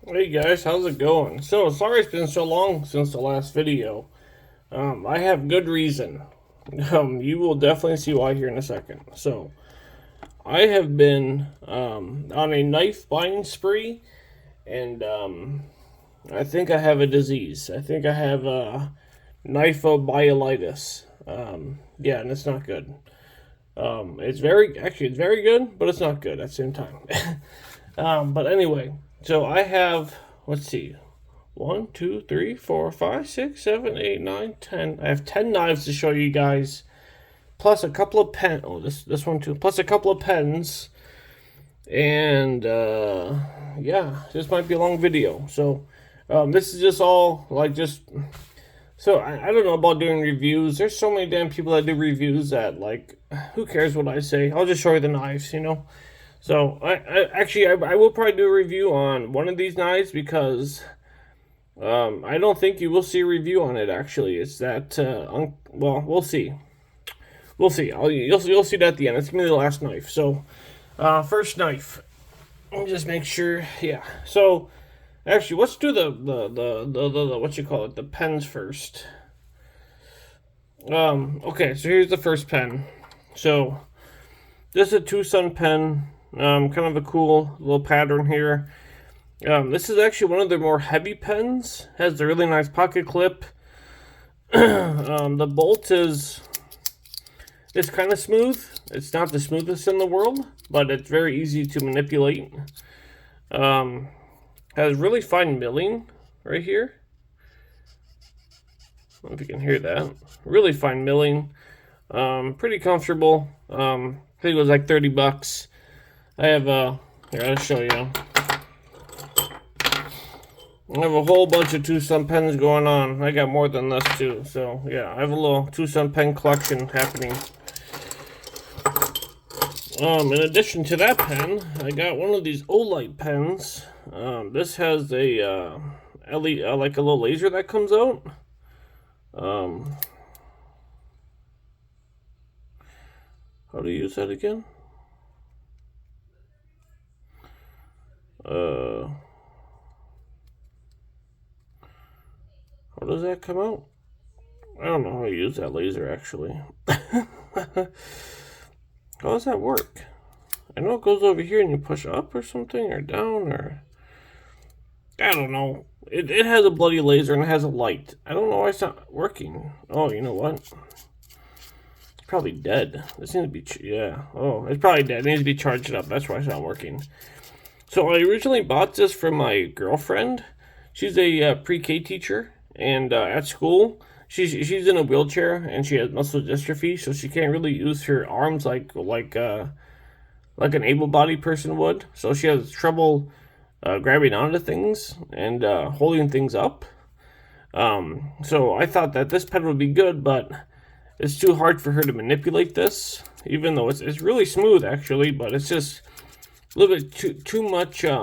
Hey guys, how's it going? So, sorry it's been so long since the last video. I have good reason. You will definitely see why here in a second. So, I have been on a knife buying spree, and I think I have a disease. I think I have knifeobiolitis. Yeah, and it's not good. It's very good, but it's not good at the same time. But anyway, so I have, let's see, one, two, three, four, five, six, seven, eight, nine, 10. I have 10 knives to show you guys, plus a couple of pen. Oh, this one too. Plus a couple of pens, and yeah, this might be a long video. So this is just all like just. So I don't know about doing reviews. There's so many damn people that do reviews that like, who cares what I say? I'll just show you the knives, you know. So I will probably do a review on one of these knives because I don't think you will see a review on it. Actually, it's that well, we'll see. We'll see. You'll see that at the end. It's gonna be the last knife. So first knife. Let me just make sure. Yeah. So actually, let's do the what you call it, the pens first. Okay. So here's the first pen. So this is a Tucson Pen. Kind of a cool little pattern here. This is actually one of their more heavy pens. Has a really nice pocket clip. The bolt is kind of smooth. It's not the smoothest in the world, but it's very easy to manipulate. Has really fine milling right here. I don't know if you can hear that. Really fine milling. Pretty comfortable. I think it was like $30. I have here, I'll show you. I have a whole bunch of Tucson pens going on. I got more than this too. So yeah, I have a little Tucson pen collection happening. In addition to that pen, I got one of these Olight pens. This has a LED, like a little laser that comes out. How do you use that again? How does that come out? I don't know how to use that laser actually. How does that work? I know it goes over here and you push up or something, or down, or I don't know. It has a bloody laser and it has a light. I don't know why it's not working. Oh, you know what? It's probably dead. This needs to be, yeah. Oh, it's probably dead. It needs to be charged up. That's why it's not working. So I originally bought this from my girlfriend. She's a pre-K teacher, and at school, she's in a wheelchair and she has muscle dystrophy, so she can't really use her arms like an able-bodied person would. So she has trouble grabbing onto things and holding things up. So I thought that this pen would be good, but it's too hard for her to manipulate this, even though it's really smooth actually, but it's just a little bit too much a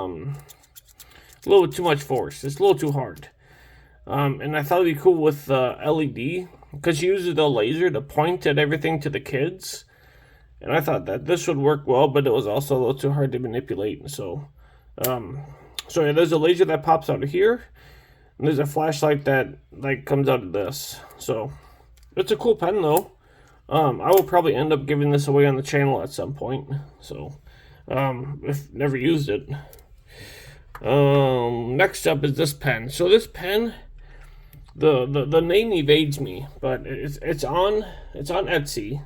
little bit too much force. It's a little too hard. And I thought it'd be cool with LED because she uses the laser to point at everything to the kids. And I thought that this would work well, but it was also a little too hard to manipulate. So yeah, there's a laser that pops out of here, and there's a flashlight that like comes out of this. So it's a cool pen though. I will probably end up giving this away on the channel at some point. So if never used it. Next up is this pen. So this pen, the name evades me, but it's on Etsy.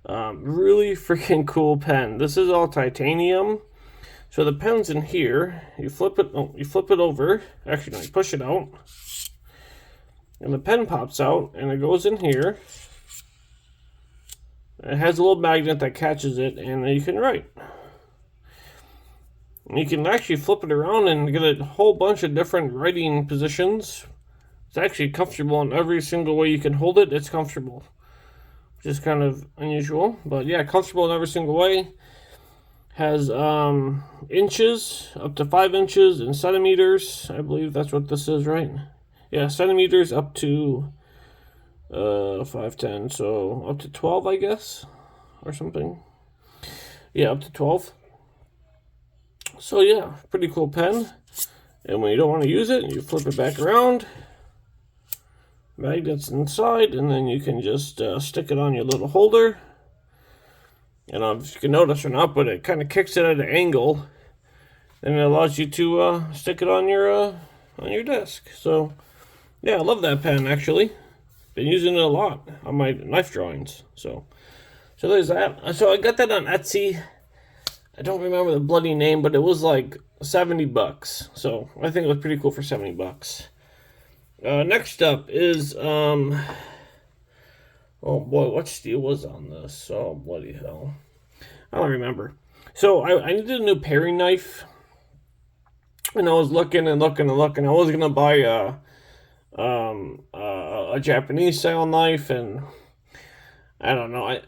Really freaking cool pen. This is all titanium. So the pen's in here. You flip it. Oh, you flip it over. Actually, no, you push it out, and the pen pops out, and it goes in here. It has a little magnet that catches it, and then you can write. You can actually flip it around and get a whole bunch of different writing positions. It's actually comfortable in every single way you can hold it. It's comfortable, which is kind of unusual, but yeah, comfortable in every single way. Has inches, up to 5 inches, and centimeters. I believe that's what this is, right? Yeah, centimeters up to 5, 10, so up to 12, I guess, or something. Yeah, up to 12. So yeah, pretty cool pen. And when you don't want to use it, you flip it back around. Magnets inside, and then you can just stick it on your little holder. And if you can notice or not, but it kind of kicks it at an angle, and it allows you to stick it on your desk. So yeah, I love that pen actually. Been using it a lot on my knife drawings. So there's that. So I got that on Etsy. I don't remember the bloody name, but it was like $70. So I think it was pretty cool for $70. Next up is oh boy, what steel was on this? Oh bloody hell, I don't remember. So I needed a new paring knife, and I was looking and looking and looking. I was gonna buy a Japanese style knife, and I don't know. I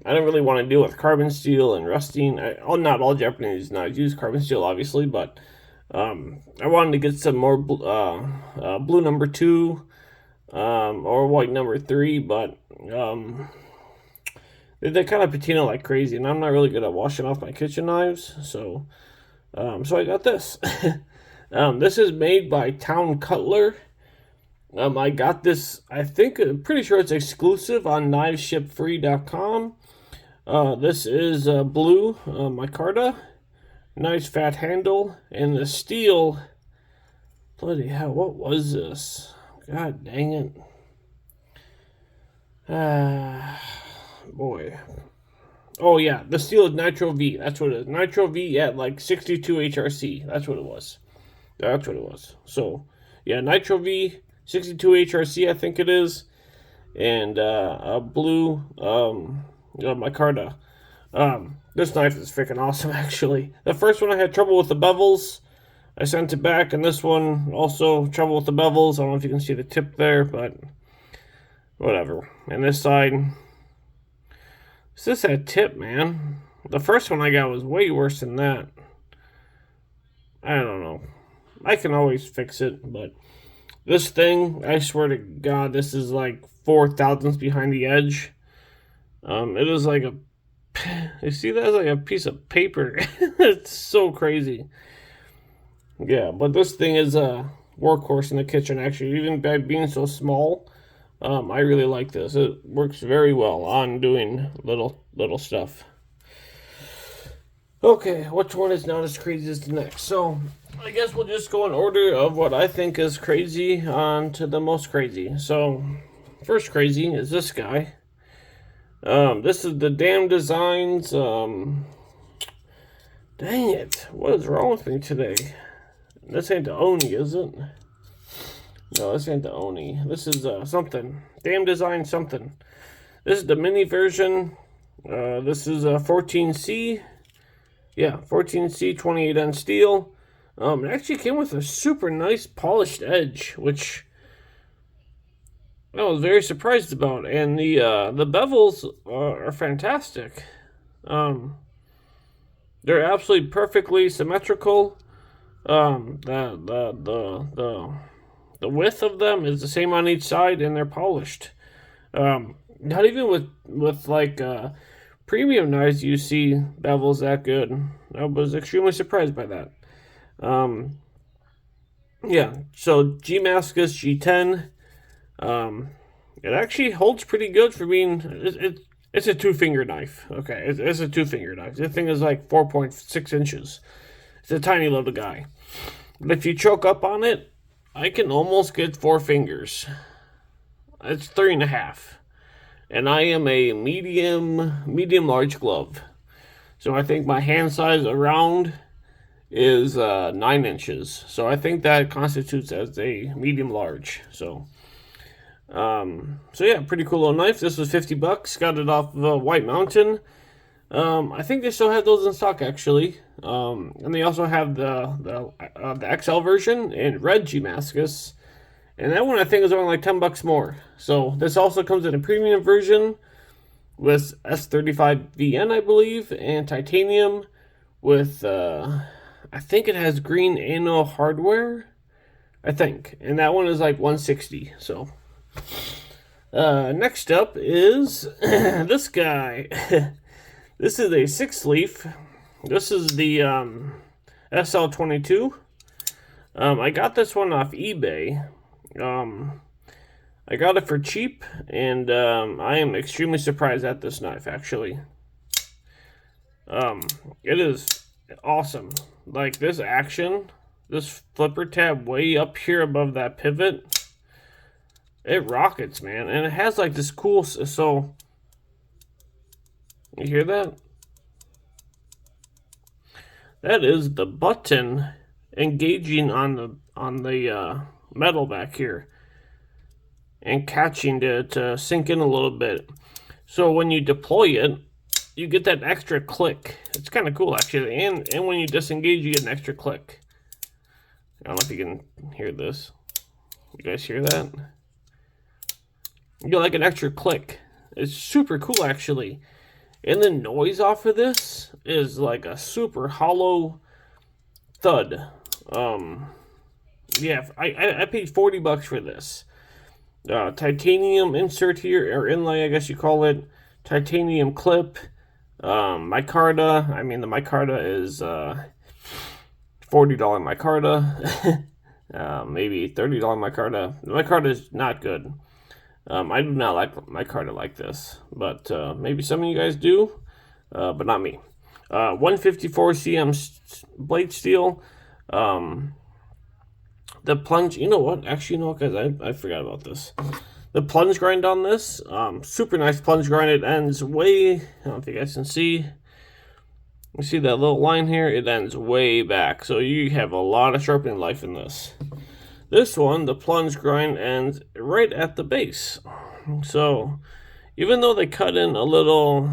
don't really want to deal with carbon steel and rusting. Not all Japanese knives use carbon steel, obviously, but I wanted to get some more blue number 2 or white number 3, but they kind of patina like crazy, and I'm not really good at washing off my kitchen knives, so I got this. This is made by Cutler. I got this, I'm pretty sure it's exclusive on kniveshipfree.com. This is blue micarta. Nice fat handle, and the steel, bloody hell, what was this? God dang it. Boy. Oh yeah, the steel is Nitro V, that's what it is. Nitro V at like 62 HRC, that's what it was. That's what it was. So, yeah, Nitro V, 62 HRC I think it is, and a blue micarta. This knife is freaking awesome, actually. The first one I had trouble with the bevels. I sent it back, and this one also trouble with the bevels. I don't know if you can see the tip there, but whatever. And this side, it's just that tip, man. The first one I got was way worse than that. I don't know. I can always fix it, but this thing, I swear to God, this is like 4 thousandths behind the edge. It is like a, you see that's like a piece of paper. It's so crazy. Yeah, but this thing is a workhorse in the kitchen, actually. Even by being so small, I really like this. It works very well on doing little stuff. Okay, which one is not as crazy as the next? So, I guess we'll just go in order of what I think is crazy on to the most crazy. So, first crazy is this guy. This is the Damn Designs. Dang it. What is wrong with me today? This ain't the Oni, is it? No, this ain't the Oni. This is something. Damn Design something. This is the mini version. This is a 14C. Yeah, 14C 28N steel. It actually came with a super nice polished edge, which I was very surprised about, and the bevels are fantastic. They're absolutely perfectly symmetrical. The width of them is the same on each side, and they're polished. Not even with like premium knives you see bevels that good. I was extremely surprised by that. Yeah, so Gmask is G10. It actually holds pretty good for being, it's a 2-finger knife. Okay, it's a 2-finger knife. This thing is like 4.6 inches. It's a tiny little guy. But if you choke up on it, I can almost get 4 fingers. It's 3.5. And I am a medium large glove. So I think my hand size around is 9 inches. So I think that constitutes as a medium large. So yeah, pretty cool little knife. This was $50. Got it off of White Mountain. I think they still have those in stock, actually. And they also have the XL version in red Gmask. And that one I think is only like $10 more. So this also comes in a premium version with S35VN, I believe, and titanium with I think it has green anno hardware. I think, and that one is like $160. So next up is this guy. This is a 6-leaf. This is the SL22. I got this one off eBay. I got it for cheap, and I am extremely surprised at this knife, actually. It is awesome. Like, this action, this flipper tab way up here above that pivot, it rockets, man. And it has like this cool, so you hear that? That is the button engaging on the metal back here and catching to sink in a little bit. So when you deploy it, you get that extra click. It's kind of cool, actually. And when you disengage, you get an extra click. I don't know if you can hear this. You guys hear that? You get like an extra click. It's super cool, actually. And the noise off of this is like a super hollow thud. Yeah, I paid $40 for this. Titanium insert here, or inlay, I guess you call it. Titanium clip. Micarta. I mean, the micarta is $40 micarta. Maybe $30 micarta. The micarta is not good. I do not like micarta like this, but maybe some of you guys do, but not me. 154 cm blade steel. The plunge, you know what? Actually, you know what, guys? I forgot about this. The plunge grind on this, super nice plunge grind. It ends way, I don't know if you guys can see. You see that little line here? It ends way back, so you have a lot of sharpening life in this. This one, the plunge grind ends right at the base. So, even though they cut in a little,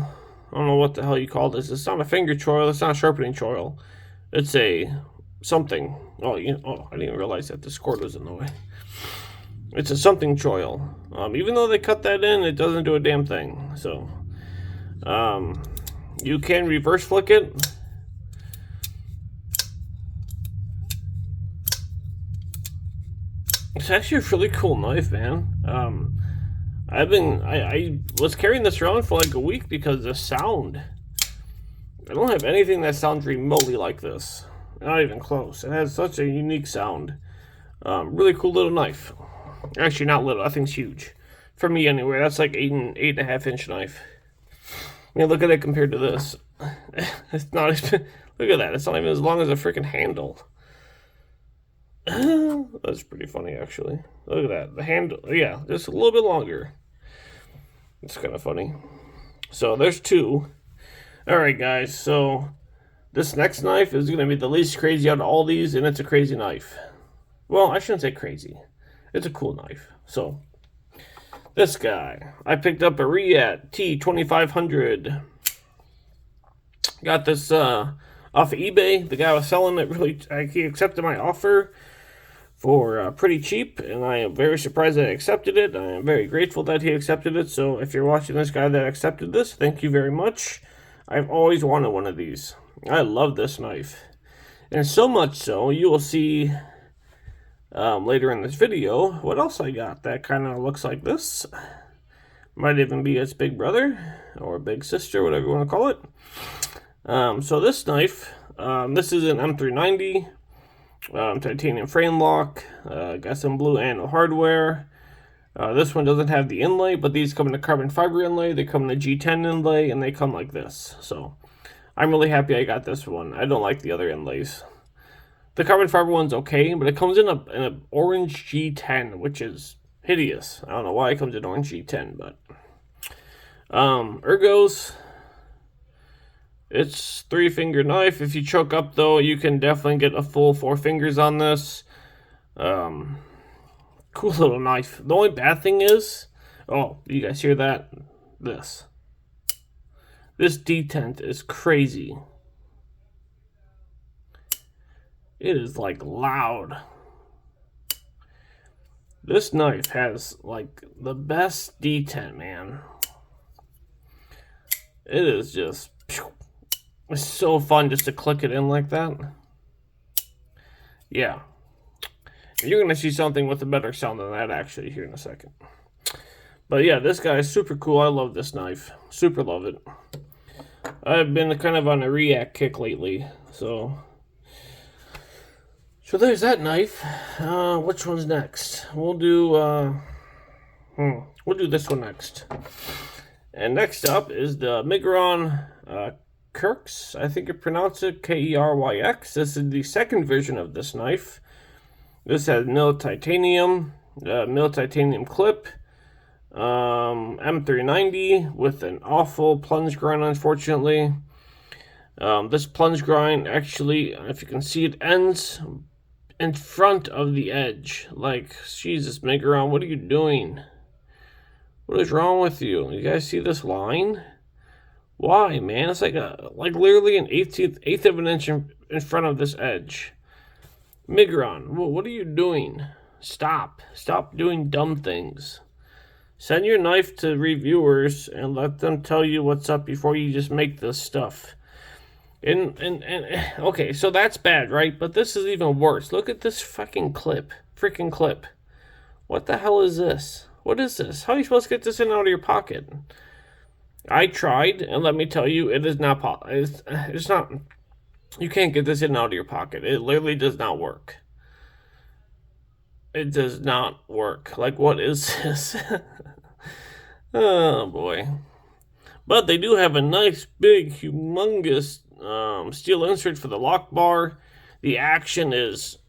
I don't know what the hell you call this. It's not a finger choil. It's not a sharpening choil. It's a something. Oh, I didn't even realize that this cord was in the way. It's a something choil. Even though they cut that in, it doesn't do a damn thing. So, you can reverse flick it. It's actually a really cool knife, man. I was carrying this around for like a week because the sound. I don't have anything that sounds remotely like this. Not even close. It has such a unique sound. Really cool little knife. Actually, not little. I think it's huge. For me, anyway. That's like 8.5 inch knife. I mean, look at it compared to this. It's not even. Look at that. It's not even as long as a freaking handle. That's pretty funny, actually. Look at that. The handle, yeah, just a little bit longer. It's kind of funny. So there's two. Alright, guys, so this next knife is going to be the least crazy out of all these, and it's a crazy knife. Well, I shouldn't say crazy. It's a cool knife. So, this guy. I picked up a Rehat T2500. Got this off of eBay. The guy was selling it he accepted my offer for pretty cheap, and I am very surprised that he accepted it. I am very grateful that he accepted it. So if you're watching this guy that accepted this, thank you very much. I've always wanted one of these. I love this knife, and so much so you will see later in this video what else I got that kind of looks like this. Might even be its big brother or big sister, whatever you want to call it. So this knife, this is an M390. Titanium frame lock, got some blue anno hardware. This one doesn't have the inlay, but these come in a carbon fiber inlay, they come in a G10 inlay, and they come like this. So I'm really happy I got this one. I don't like the other inlays. The carbon fiber one's okay, but it comes in a orange G10, which is hideous. I don't know why it comes in orange G10, but ergos. It's 3-finger knife. If you choke up, though, you can definitely get a full 4 fingers on this. Cool little knife. The only bad thing is, oh, you guys hear that? This detent is crazy. It is like loud. This knife has like the best detent, man. It is just. It's so fun just to click it in like that. Yeah. You're going to see something with a better sound than that actually here in a second. But yeah, this guy is super cool. I love this knife. Super love it. I've been kind of on a Rehat kick lately. So, So there's that knife. Which one's next? We'll do this one next. And next up is the MIGRAN Kerx. I think you pronounce it KerYx. This is the second version of this knife. This has milled titanium clip, M390 with an awful plunge grind, unfortunately. This plunge grind actually, if you can see, it ends in front of the edge. Like, Jesus, MIGRAN, what are you doing? What is wrong with you? You guys see this line? Why, man? It's like literally an eighth of an inch in front of this edge. MIGRAN, what are you doing? Stop doing dumb things. Send your knife to reviewers and let them tell you what's up before you just make this stuff. And okay, so that's bad, right? But this is even worse. Look at this fucking clip. Freaking clip. What the hell is this? What is this? How are you supposed to get this in and out of your pocket? I tried, and let me tell you, it is not it's not. You can't get this in and out of your pocket. It literally does not work. It does not work. Like, what is this? Oh boy. But they do have a nice, big, humongous steel insert for the lock bar. The action is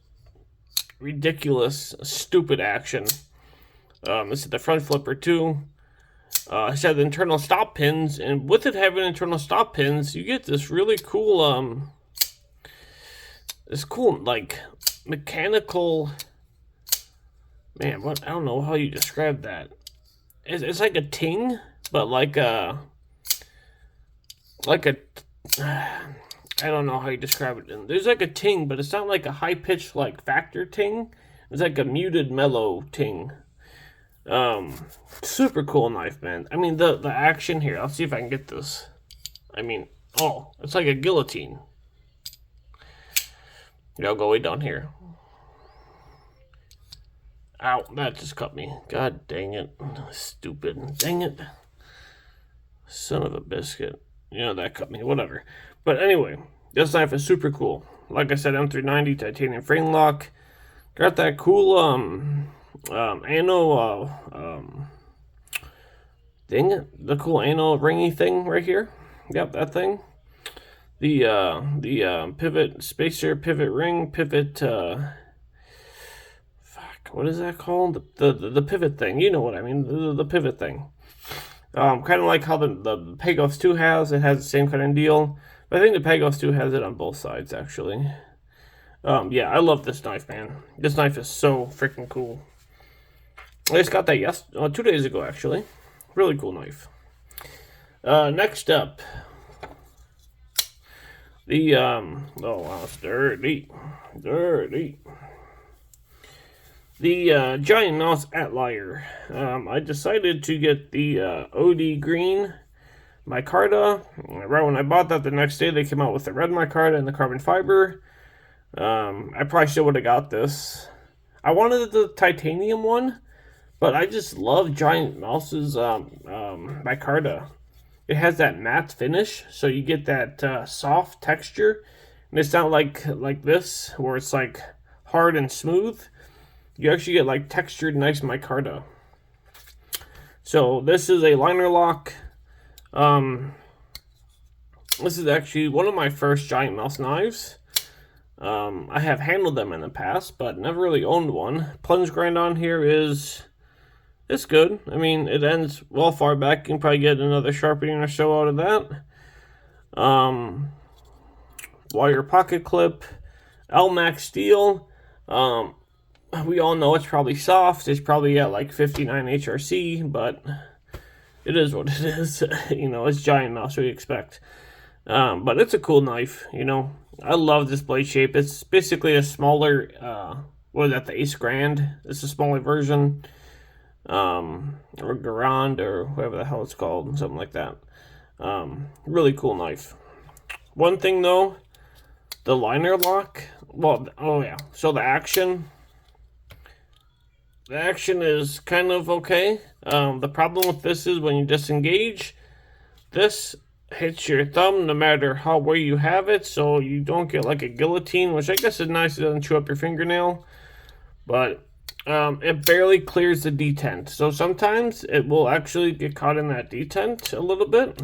ridiculous, stupid action. This is the front flipper too. It has internal stop pins, and with it having internal stop pins, you get this really cool, like mechanical. Man, what, I don't know how you describe that. It's like a ting, but like a. I don't know how you describe it. There's like a ting, but it's not like a high pitched like factor ting. It's like a muted mellow ting. Super cool knife, man. I mean, the action here. I'll see if I can get this. I mean, oh, it's like a guillotine. Yeah, I'll go way down here. Ow, that just cut me. God dang it. Stupid. Dang it. Son of a biscuit. You know, that cut me. Whatever. But anyway, this knife is super cool. Like I said, M390 titanium frame lock. Got that cool, thing. The cool anno ringy thing right here. Yep, that thing. The pivot spacer, pivot ring, pivot, what is that called? The pivot thing. You know what I mean. The pivot thing. Kind of like how the Pagos 2 has. It has the same kind of deal. But I think the Pagos 2 has it on both sides, actually. Yeah, I love this knife, man. This knife is so freaking cool. I just got that 2 days ago, actually. Really cool knife. Next up. The, oh wow, it's dirty. Dirty. The Giant Mouse Outlier. I decided to get the OD Green Micarta. Right when I bought that, the next day they came out with the red micarta and the carbon fiber. I probably still would have got this. I wanted the titanium one, but I just love Giant Mouse's micarta. It has that matte finish, so you get that soft texture, and it's not like this where it's like hard and smooth. You actually get like textured nice micarta. So this is a liner lock. This is actually one of my first Giant Mouse knives. I have handled them in the past, but never really owned one. Plunge grind on here it's good. I mean, it ends well far back. You can probably get another sharpening or so out of that. Wire pocket clip, L-Max steel. We all know it's probably soft. It's probably at like 59 HRC, but it is what it is. You know, it's Giant Mouse, what do you expect? But it's a cool knife, you know. I love this blade shape. It's basically a smaller, what is that, the Ace Grand? It's a smaller version. Or Garand, or whatever the hell it's called, something like that. Really cool knife. One thing though, the liner lock, well, oh yeah, so the action is kind of okay. The problem with this is when you disengage, this hits your thumb no matter where you have it, so you don't get like a guillotine, which I guess is nice. It doesn't chew up your fingernail, but it barely clears the detent. So sometimes it will actually get caught in that detent a little bit,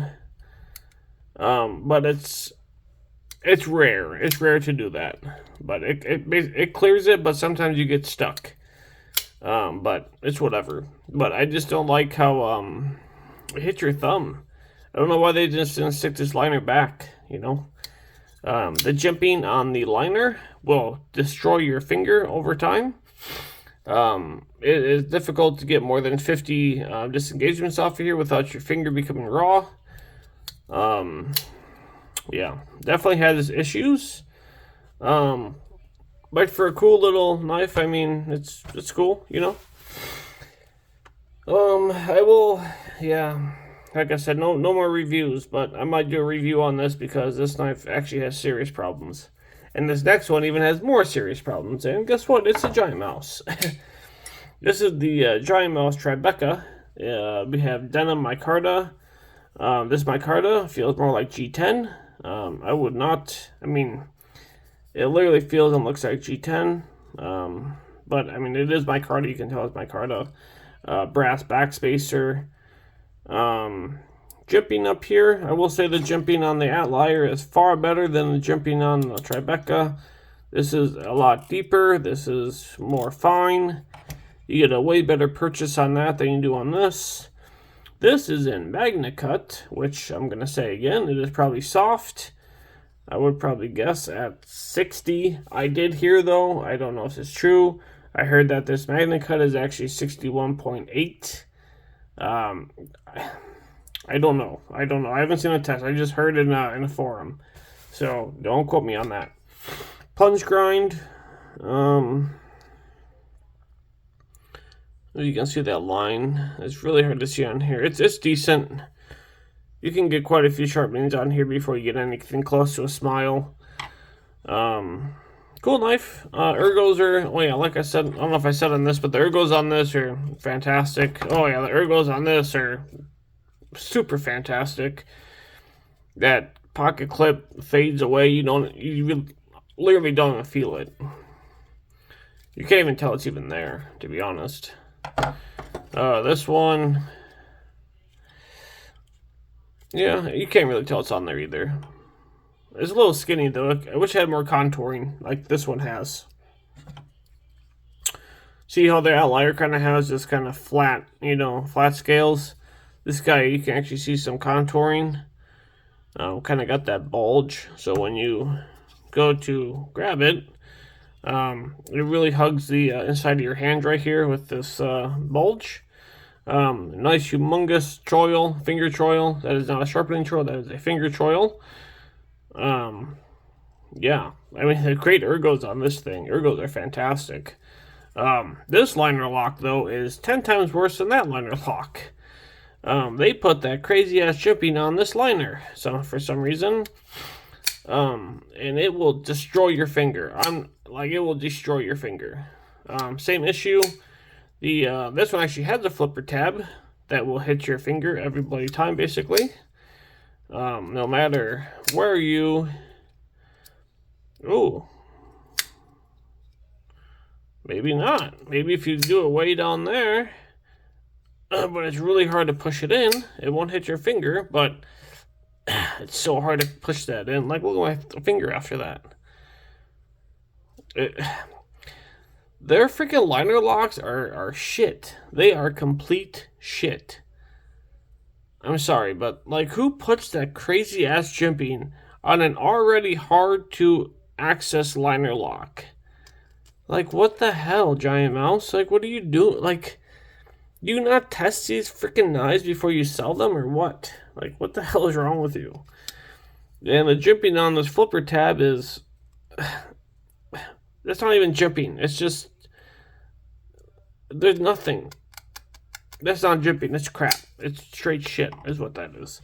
but it's rare. It's rare to do that, but it clears it. But sometimes you get stuck. But it's whatever. But I just don't like how it hits your thumb. I don't know why they just didn't stick this liner back, you know. The jimping on the liner will destroy your finger over time. It is difficult to get more than 50 disengagements off of here without your finger becoming raw. Yeah, definitely has issues. But for a cool little knife, I mean, it's cool, you know. I will, yeah, like I said, no more reviews, but I might do a review on this because this knife actually has serious problems. And this next one even has more serious problems. And guess what? It's a giant mouse. This is the giant mouse Tribeca. We have denim micarta. This micarta feels more like G10. I would not, I mean, it literally feels and looks like G10. But I mean, it is micarta. You can tell it's micarta. Brass backspacer. Jimping up here, I will say the jimping on the Outlier is far better than the jimping on the Tribeca. This is a lot deeper. This is more fine. You get a way better purchase on that than you do on this. This is in Magna Cut, which I'm going to say again, it is probably soft. I would probably guess at 60. I did hear, though, I don't know if it's true, I heard that this Magna Cut is actually 61.8. I don't know. I haven't seen a test. I just heard it in a forum. So don't quote me on that. Plunge grind. You can see that line. It's really hard to see on here. It's decent. You can get quite a few sharpenings on here before you get anything close to a smile. Cool knife. Ergos are, oh yeah, like I said, I don't know if I said on this, but the ergos on this are fantastic. Oh yeah, the ergos on this are super fantastic. That pocket clip fades away. You literally don't even feel it. You can't even tell it's even there, to be honest. This one, yeah, you can't really tell it's on there either. It's a little skinny though. I wish it had more contouring like this one has. See how the Outlier kind of has this kind of flat, flat scales? This guy, you can actually see some contouring. Kind of got that bulge. So when you go to grab it, it really hugs the inside of your hand right here with this bulge. Nice humongous choil, finger choil. That is not a sharpening choil, that is a finger choil. Yeah, I mean, the great ergos on this thing. Ergos are fantastic. This liner lock, though, is 10 times worse than that liner lock. They put that crazy-ass jimping on this liner for some reason. And it will destroy your finger. It will destroy your finger. Same issue. This one actually has a flipper tab that will hit your finger every bloody time, basically. No matter where you... Ooh. Maybe not. Maybe if you do it way down there, but it's really hard to push it in. It won't hit your finger, but it's so hard to push that in. Like, look at my finger after that. Their freaking liner locks are shit. They are complete shit. I'm sorry, but like, who puts that crazy ass jimping on an already hard to access liner lock? Like, what the hell, Giant Mouse? Like, what are you doing? Like, do you not test these freaking knives before you sell them, or what? Like, what the hell is wrong with you? And the jimping on this flipper tab is... That's not even jimping. It's just... There's nothing. That's not jimping. That's crap. It's straight shit, is what that is.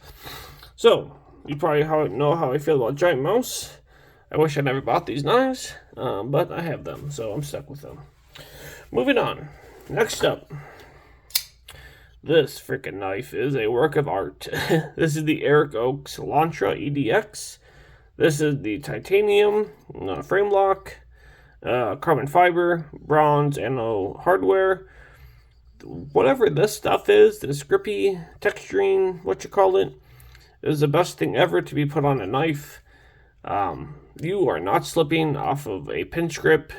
So, you probably know how I feel about Giant Mouse. I wish I never bought these knives, but I have them, so I'm stuck with them. Moving on. Next up, This freaking knife is a work of art. This is the Oak Cilantro EDC. This is the titanium frame lock, carbon fiber, bronze, anno hardware. Whatever this stuff is, this grippy, texturing, what you call it, is the best thing ever to be put on a knife. You are not slipping off of a pinch grip.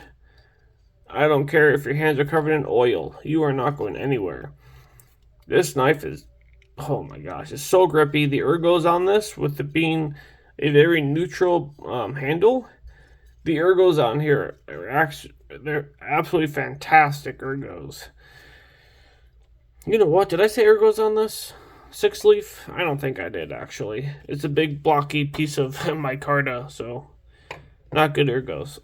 I don't care if your hands are covered in oil. You are not going anywhere. This knife is, oh my gosh, it's so grippy. The ergos on this, with it being a very neutral handle, the ergos on here are actually, they're absolutely fantastic ergos. You know what? Did I say ergos on this? 6-leaf? I don't think I did, actually. It's a big blocky piece of micarta, so not good ergos.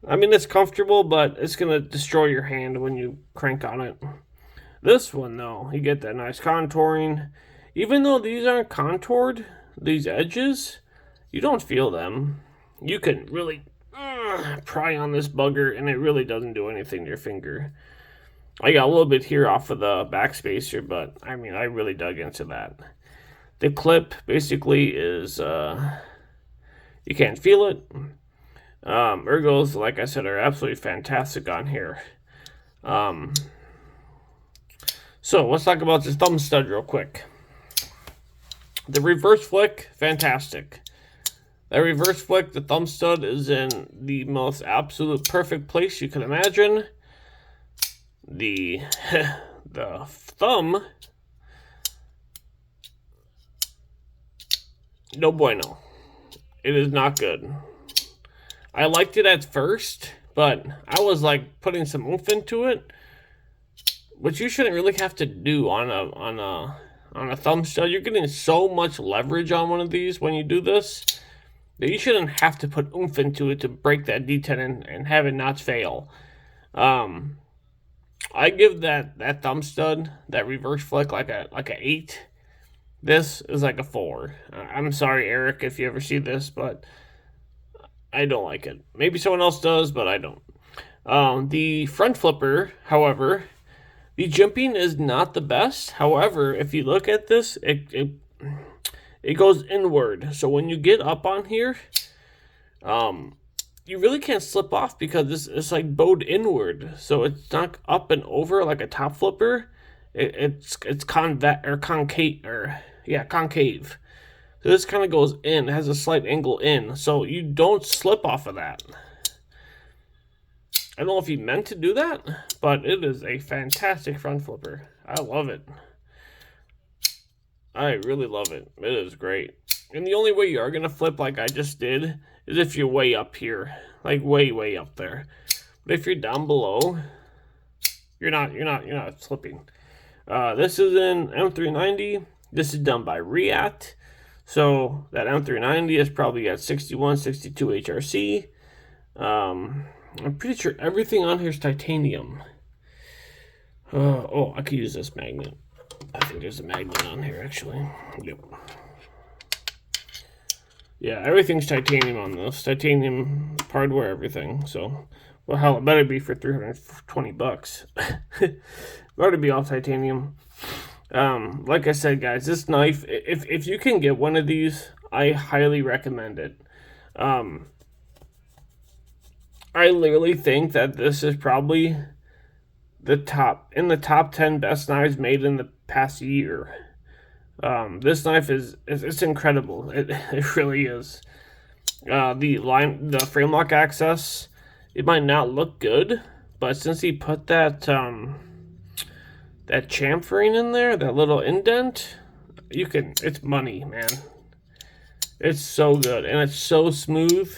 I mean, it's comfortable, but it's going to destroy your hand when you crank on it. This one, though, you get that nice contouring. Even though these aren't contoured, these edges, you don't feel them. You can really pry on this bugger, and it really doesn't do anything to your finger. I got a little bit here off of the backspacer, but I mean, I really dug into that. The clip basically is, you can't feel it. Ergos, like I said, are absolutely fantastic on here. So let's talk about this thumb stud real quick. The reverse flick, fantastic. That reverse flick, the thumb stud is in the most absolute perfect place you can imagine. The thumb, no bueno. It is not good. I liked it at first, but I was like putting some oomph into it, which you shouldn't really have to do on a thumb stud. You're getting so much leverage on one of these when you do this that you shouldn't have to put oomph into it to break that D10 and have it not fail. I give that thumb stud, that reverse flick, like a 8. This is like a 4. I'm sorry, Eric, if you ever see this, but I don't like it. Maybe someone else does, but I don't. The front flipper, however, the jimping is not the best. However, if you look at this, it goes inward. So when you get up on here, you really can't slip off because it's like bowed inward. So it's not up and over like a top flipper. It's concave. So this kind of goes in, it has a slight angle in, so you don't slip off of that. I don't know if he meant to do that, but it is a fantastic front flipper. I love it. I really love it. It is great. And the only way you are going to flip like I just did is if you're way up here, like way up there. But if you're down below, you're not slipping. This is in M390. This is done by Rehat. So that M390 is probably at 61, 62 HRC. I'm pretty sure everything on here is titanium. Oh, I could use this magnet. I think there's a magnet on here, actually. Yep. Yeah, everything's titanium on this. Titanium hardware, everything. So, well, hell, it better be for 320 bucks. It better be all titanium. Like I said, guys, this knife, if you can get one of these, I highly recommend it. I literally think that this is probably in the top 10 best knives made in the past year. This knife it's incredible. It really is. The frame lock access, it might not look good, but since he put that chamfering in there, that little indent, it's money, man. It's so good, and it's so smooth.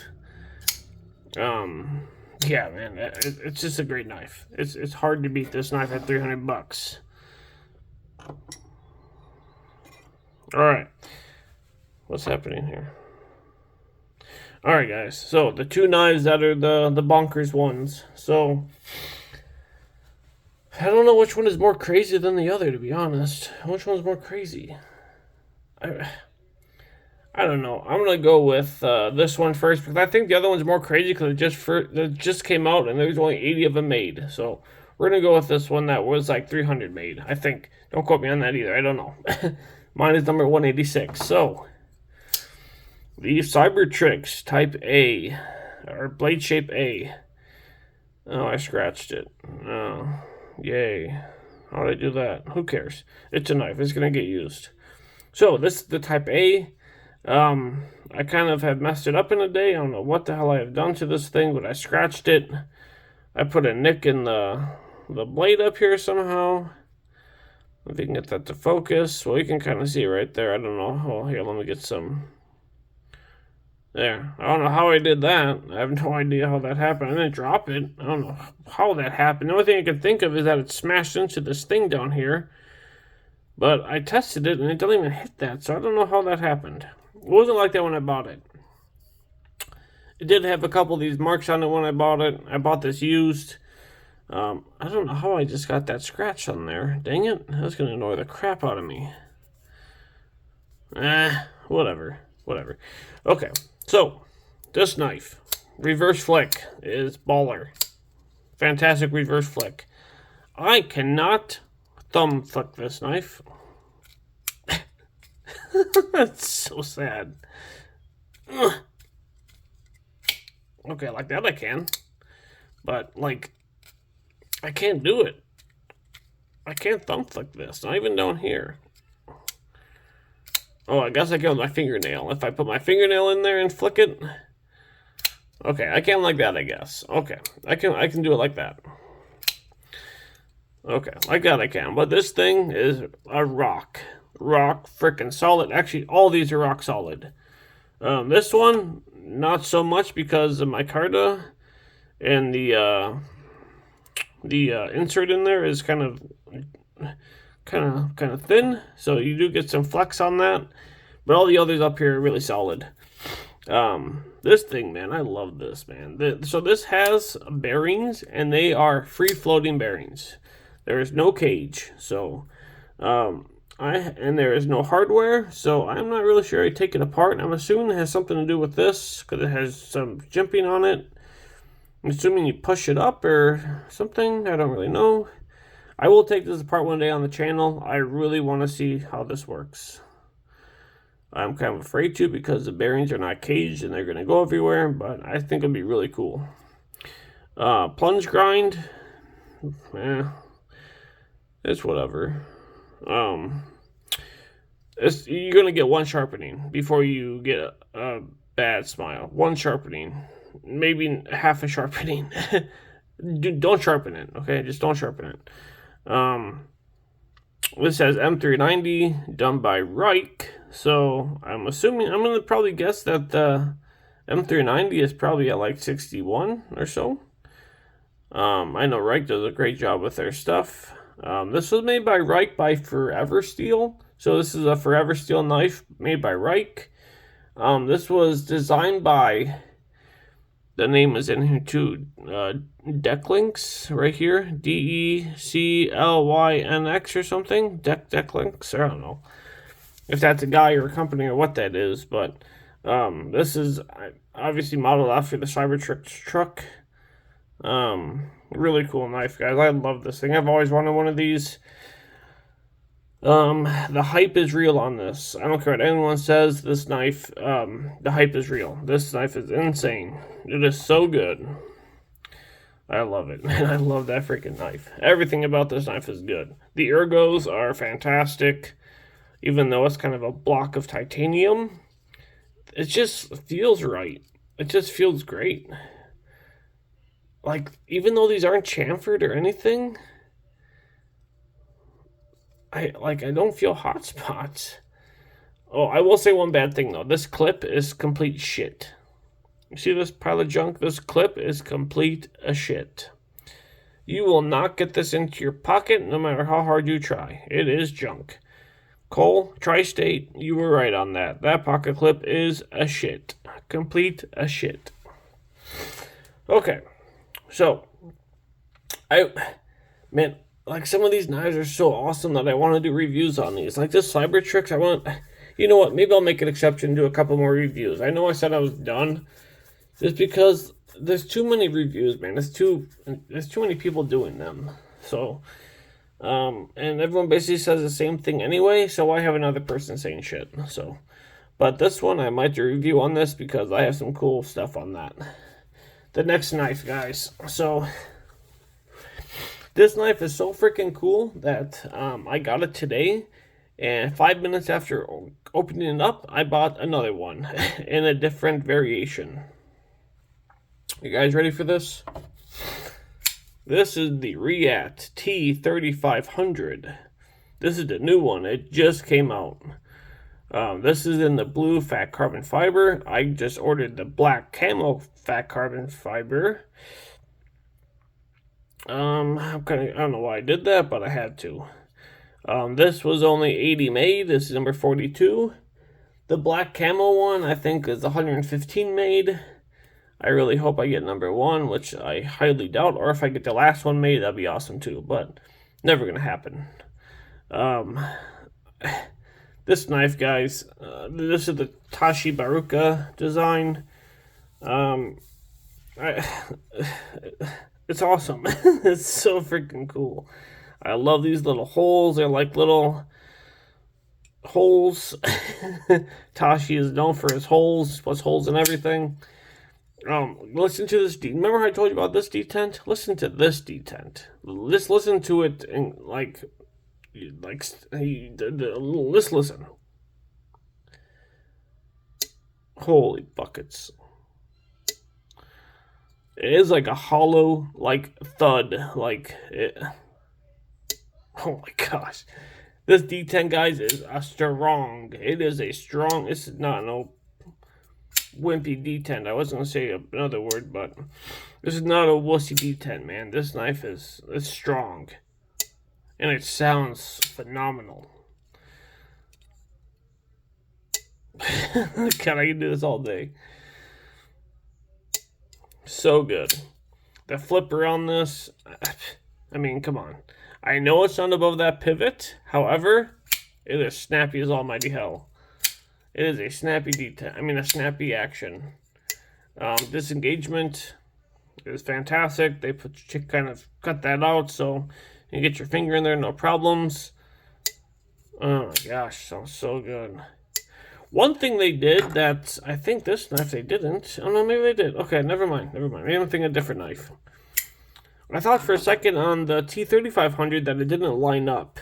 Yeah, man, it's just a great knife. It's hard to beat this knife at 300 bucks. All right, what's happening here? All right, guys. So the two knives that are the bonkers ones. So I don't know which one is more crazy than the other, to be honest. Which one's more crazy? I don't know. I'm gonna go with this one first because I think the other one's more crazy because it just came out and there's only 80 of them made. So We're going to go with this one that was like 300 made, I think. Don't quote me on that either. I don't know. Mine is number 186. So, the Cybertrix Type A, or Blade Shape A. Oh, I scratched it. Oh, yay. How did I do that? Who cares? It's a knife. It's going to get used. So, this is the Type A. I kind of have messed it up in a day. I don't know what the hell I have done to this thing, but I scratched it. I put a nick in the blade up here somehow. If you can get that to focus. Well, you can kind of see it right there. I don't know. Oh, here, let me get some. There. I don't know how I did that. I have no idea how that happened. I didn't drop it. I don't know how that happened. The only thing I can think of is that it smashed into this thing down here. But I tested it, and it didn't even hit that. So I don't know how that happened. It wasn't like that when I bought it. It did have a couple of these marks on it when I bought it. I bought this used. I don't know how I just got that scratch on there. Dang it. That's going to annoy the crap out of me. Whatever. Okay, so this knife, reverse flick, is baller. Fantastic reverse flick. I cannot thumb flick this knife. That's so sad. Okay, like that I can. But, like, I can't do it. I can't thumb flick this, not even down here. Oh, I guess I can with my fingernail. If I put my fingernail in there and flick it. Okay, I can like that, I guess. Okay, I can do it like that. Okay, like that I can. But this thing is a rock. Rock freaking solid. Actually, all these are rock solid. This one, not so much because of my Micarta and the insert in there is kind of thin, so you do get some flex on that. But all the others up here are really solid. This thing, man, I love this, man. So this has bearings, and they are free-floating bearings. There is no cage, so and there is no hardware, so I'm not really sure I take it apart. I'm assuming it has something to do with this because it has some jimping on it. I'm assuming you push it up or something. I don't really know. I will take this apart one day on the channel. I really want to see how this works. I'm kind of afraid to because the bearings are not caged and they're going to go everywhere, but I think it'll be really cool. Plunge grind. It's whatever. You're going to get one sharpening before you get a bad smile. One sharpening. Maybe half a sharpening. Don't sharpen it, okay? Just don't sharpen it. This says M390 done by Reich, so I'm assuming, I'm going to probably guess that the M390 is probably at like 61 or so. I know Reich does a great job with their stuff. This was made by Reich by Forever Steel, so this is a Forever Steel knife made by Reich. This was designed by, the name is in here too, Declinx, right here, DECLYNX or something, Declinx, I don't know if that's a guy or a company or what that is, but this is obviously modeled after the Cybertrix truck. Really cool knife, guys. I love this thing. I've always wanted one of these. The hype is real on this. I don't care what anyone says, this knife, the hype is real. This knife is insane. It is so good. I love it, man. I love that freaking knife. Everything about this knife is good. The ergos are fantastic. Even though it's kind of a block of titanium, it just feels right. It just feels great. Like, even though these aren't chamfered or anything, I don't feel hot spots. Oh, I will say one bad thing though. This clip is complete shit. You see this pile of junk? This clip is complete shit. You will not get this into your pocket no matter how hard you try. It is junk. Cole, Tri-State, you were right on that. That pocket clip is a shit. Complete a shit. Okay. So, man, like some of these knives are so awesome that I want to do reviews on these. Like this Cybertrix, you know what, maybe I'll make an exception and do a couple more reviews. I know I said I was done. Just because there's too many reviews, man. There's too many people doing them. So, and everyone basically says the same thing anyway, so why have another person saying shit? So, but this one, I might do a review on this because I have some cool stuff on that. The next knife, guys. So, this knife is so freaking cool that I got it today, and 5 minutes after opening it up, I bought another one in a different variation. You guys ready for this? This is the Rehat T2500. This is the new one. It just came out. This is in the blue fat carbon fiber. I just ordered the black camo fat carbon fiber. I don't know why I did that, but I had to. This was only 80 made. This is number 42. The black camo one, I think, is 115 made. I really hope I get number 1, which I highly doubt. Or if I get the last one made, that'd be awesome too. But never gonna happen. This knife, guys, this is the Tashi Baruka design. It's awesome. It's so freaking cool. I love these little holes. They're like little holes. Tashi is known for his holes. Puts holes in everything. Listen to this. Remember how I told you about this detent? Listen to this detent. Just listen to it and let's listen. Holy buckets. It is like a hollow, like, thud, like, it. Oh my gosh. This detent, guys, is a strong. It is a strong, this is not no wimpy detent. I wasn't going to say another word, but this is not a wussy detent, man. This knife is strong. And it sounds phenomenal. God, I can do this all day. So good. The flipper on this, I mean, come on. I know it's not above that pivot. However, it is snappy as almighty hell. It is a snappy detent. I mean, a snappy action. Disengagement is fantastic. They kind of cut that out so you get your finger in there, no problems. Oh my gosh, sounds so good. One thing they did that I think this knife they didn't. Oh no, maybe they did. Okay, never mind. Maybe I'm thinking a different knife. I thought for a second on the T3500 that it didn't line up.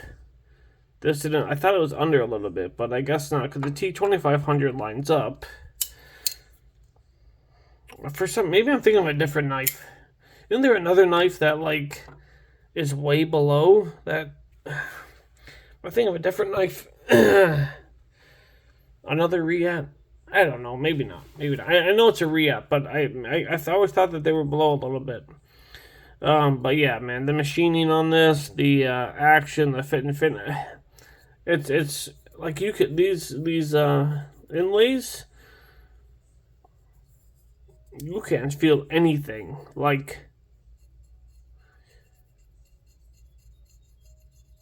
This didn't. I thought it was under a little bit, but I guess not because the T2500 lines up. For some, maybe I'm thinking of a different knife. Isn't there another knife that like is way below that? I think of a different knife. Another Rehat? I don't know. Maybe not. Maybe not. I know it's a Rehat, but I always thought that they were below a little bit. But yeah, man, the machining on this, the action, the fit and fin, it's like you could these inlays. You can't feel anything. Like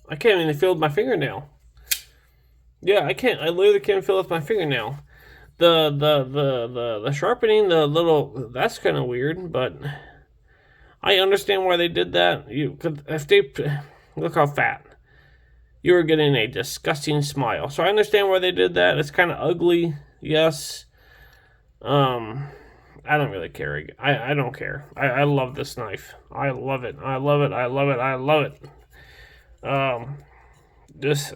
I can't even feel with my fingernail. Yeah, I can't. I literally can't feel with my fingernail. The sharpening, the little, that's kind of weird, but I understand why they did that. If they look how fat. You are getting a disgusting smile. So I understand why they did that. It's kind of ugly, yes. I don't really care. I don't care. I love this knife. I love it. I love it. I love it. I love it. This,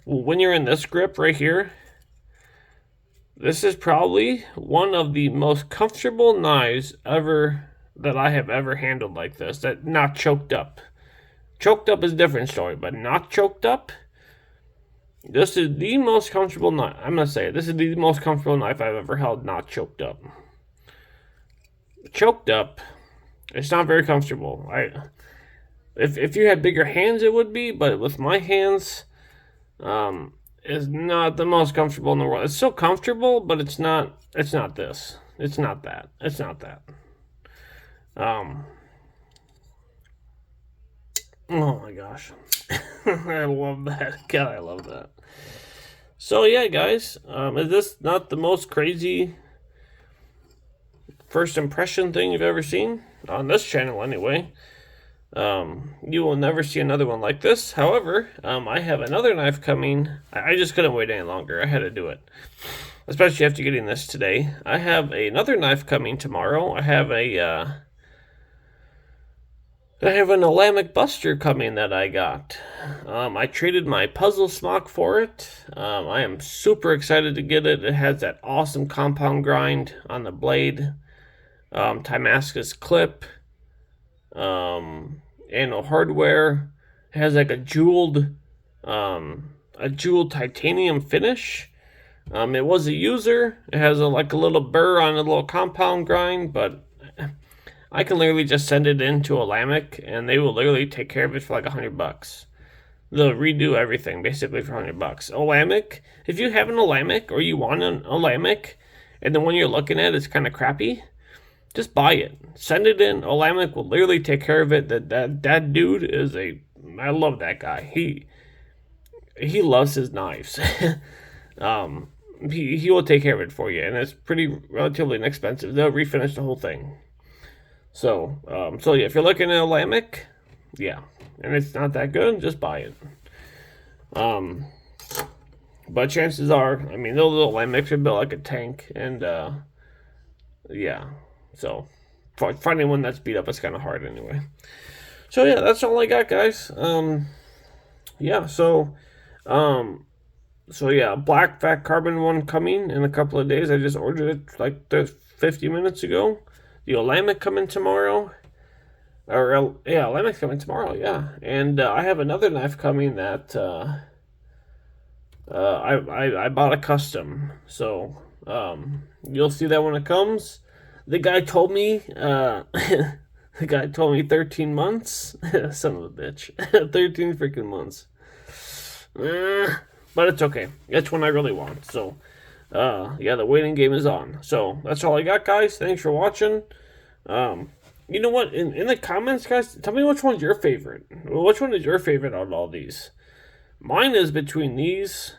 when you're in this grip right here, this is probably one of the most comfortable knives ever that I have ever handled like this. That not choked up. Choked up is a different story, but not choked up. This is the most comfortable knife. I'm gonna say it. This is the most comfortable knife I've ever held, not choked up. Choked up, it's not very comfortable. If you had bigger hands, it would be, but with my hands, is not the most comfortable in the world. It's so comfortable, but it's not this. It's not that. It's not that. Oh my gosh. I love that. God, I love that. So yeah, guys, is this not the most crazy first impression thing you've ever seen? On this channel, anyway. You will never see another one like this. However, I have another knife coming. I just couldn't wait any longer. I had to do it. Especially after getting this today. I have another knife coming tomorrow. I have an Alamic Buster coming that I got. I traded my puzzle smock for it. I am super excited to get it. It has that awesome compound grind on the blade. Damascus clip. Anno hardware. It has like a jeweled titanium finish. It was a user. It has like a little burr on a little compound grind, but I can literally just send it into Alamic, and they will literally take care of it for like $100. They'll redo everything basically for $100. Alamic, if you have an Alamic or you want an Alamic, and the one you're looking at is kind of crappy, just buy it. Send it in. Alamic will literally take care of it. That dude is I love that guy. He loves his knives. He will take care of it for you, and it's relatively inexpensive. They'll refinish the whole thing. So yeah, if you're looking at Alamic, yeah, and it's not that good, just buy it. But chances are, I mean, those little Alamics are built like a tank, and yeah. So finding one that's beat up is kind of hard anyway. So yeah, that's all I got, guys. Yeah. So yeah, black fat carbon one coming in a couple of days. I just ordered it like 50 minutes ago. The Alamic coming tomorrow. Alamic's coming tomorrow, yeah. And I have another knife coming that I bought a custom. So you'll see that when it comes. The guy told me 13 months. Son of a bitch. 13 freaking months. But it's okay. That's one I really want. So yeah, the waiting game is on. So that's all I got, guys. Thanks for watching. You know what? In the comments, guys, tell me which one's your favorite. Which one is your favorite out of all these? Mine is between these.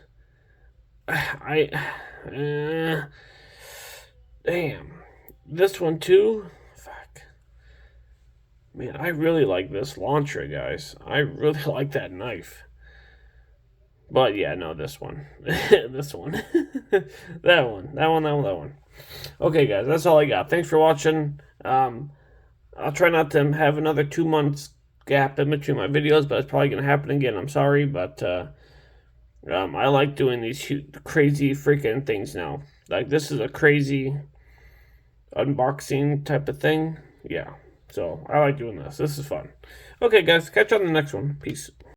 Damn. This one too. Fuck. Man, I really like this launcher, guys. I really like that knife. But yeah, no, this one. This one. That one. Okay, guys, that's all I got. Thanks for watching. I'll try not to have another 2 months gap in between my videos, but it's probably going to happen again. I'm sorry, but I like doing these crazy freaking things now. Like, this is a crazy unboxing type of thing. Yeah, so I like doing this. This is fun. Okay, guys, catch you on the next one. Peace.